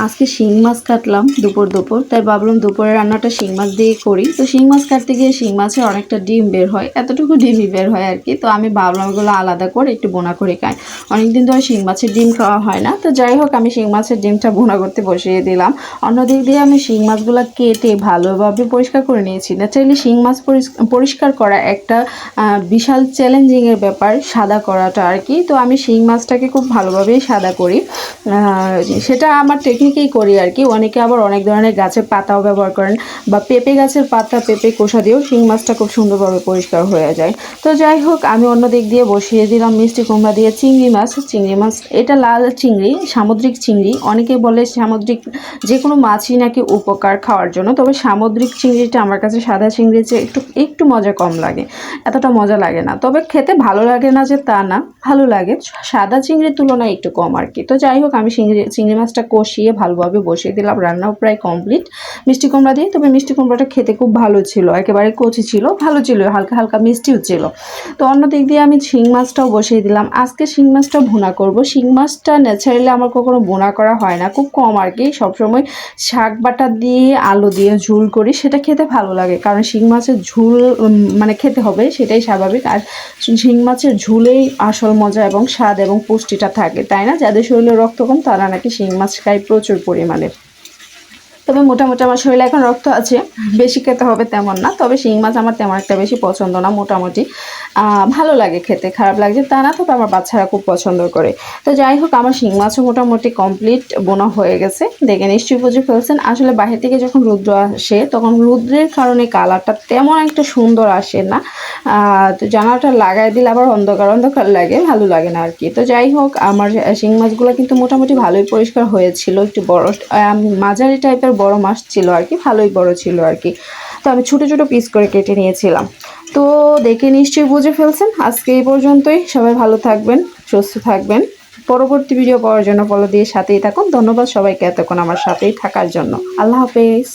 আজকে শিং মাছ কাটলাম দুপুর তাই ভাবলাম দুপুরের রান্নাটা শিং মাছ দিয়ে করি। তো শিং মাছ কাটতে গিয়ে শিং মাছের অনেকটা ডিম বের হয়, এতটুকু ডিমই বের হয় আর কি। তো আমি ভাবলাম এগুলো আলাদা করে একটু বোনা করে খাই। অনেকদিন ধরে শিং মাছের ডিম খাওয়া হয় না। তো যাই হোক, আমি শিং মাছের ডিমটা বোনা করতে বসিয়ে দিলাম। অন্যদিক দিয়ে আমি শিং মাছগুলো কেটে ভালোভাবে পরিষ্কার করে নিয়েছি। ন্যাচারালি শিং মাছ পরিষ্কার করা একটা বিশাল চ্যালেঞ্জিংয়ের ব্যাপার, সাদা করাটা আর কি। তো আমি শিং মাছটাকে খুব ভালোভাবেই সাদা করি। সেটা আমার টেকনিকেই করি আর কি। অনেকে আবার অনেক ধরনের গাছের পাতাও ব্যবহার করেন, বা পেঁপে গাছের পাতা, পেঁপে কোষা দিয়েও শিং মাছটা খুব সুন্দরভাবে পরিষ্কার হয়ে যায়। তো যাই হোক, আমি অন্য দিক দিয়ে বসিয়ে দিলাম মিষ্টি কুমড়া দিয়ে চিংড়ি মাছ। এটা লাল চিংড়ি, সামুদ্রিক চিংড়ি। অনেকে বলে সামুদ্রিক যে কোনো মাছই নাকি উপকার খাওয়ার জন্য, তবে সামুদ্রিক চিংড়িটা আমার কাছে সাদা চিংড়ির চেয়ে একটু মজা কম লাগে, এতটা মজা লাগে না। তবে খেতে ভালো লাগে না যে তা না, ভালো লাগে, সাদা চিংড়ির তুলনায় একটু কম আর কি। তো যাই হোক, আমি চিংড়ি মাছটা কষিয়ে ভালোভাবে বসিয়ে দিলাম। রান্নাও প্রায় কমপ্লিট মিষ্টি কুমড়া দিয়ে। তবে মিষ্টি কুমড়াটা খেতে খুব ভালো ছিল, একেবারে কচি ছিল, ভালো ছিল, হালকা হালকা মিষ্টিও ছিল। তো অন্য দিক দিয়ে আমি শিং মাছটাও বসিয়ে দিলাম। আজকে শিং মাছটা ভুনা করব। শিং মাছটা ন্যাচারালি আমার কখনো ভুনা করা হয় না, খুব কম আর কি। সবসময় শাক বাটা দিয়ে আলু দিয়ে ঝোল করি, সেটা খেতে ভালো লাগে। কারণ শিং মাছের ঝোল মানে খেতে হবে, সেটাই স্বাভাবিক। আর শিং মাছের ঝোলেই আসল মজা এবং স্বাদ এবং পুষ্টিটা থাকে, তাই না? যাদের শরীরে রক্ত কম তারা নাকি শিং মাছ খায় প্রচুর পরিমাণে। তবে মোটামুটি আমার শরীরে এখন রক্ত আছে, বেশি খেতে হবে তেমন না। তবে শিং মাছ আমার তেমন একটা বেশি পছন্দ না, মোটামুটি ভালো লাগে খেতে, খারাপ লাগছে তা না। তবে আমার বাচ্চারা খুব পছন্দ করে। তো যাই হোক, আমার শিং মাছও মোটামুটি কমপ্লিট বোনা হয়ে গেছে, দেখে নিশ্চয়ই বুঝে ফেলছেন। আসলে বাইরে থেকে যখন রৌদ্র আসে তখন রৌদ্রের কারণে কালারটা তেমন একটা সুন্দর আসে না। তো জানালাটা লাগাই দিলে আবার অন্ধকার অন্ধকার লাগে, ভালো লাগে না আর কি। তো যাই হোক, আমার শিং মাছগুলো কিন্তু মোটামুটি ভালোই পরিষ্কার হয়েছিল। একটু বড় মাঝারি টাইপের বড় মাছ ছিল আর কি, ভালোই বড় ছিল আর কি। তো আমি ছোটো ছোটো পিস করে কেটে নিয়েছিলাম। তো দেখে নিশ্চয়ই বুঝে ফেলছেন। আজকে এই পর্যন্তই। সবাই ভালো থাকবেন, সুস্থ থাকবেন। পরবর্তী ভিডিও পাওয়ার জন্য ফলো দিয়ে সাথেই থাকুন। ধন্যবাদ সবাইকে এতক্ষণ আমার সাথেই থাকার জন্য। আল্লাহ হাফেজ।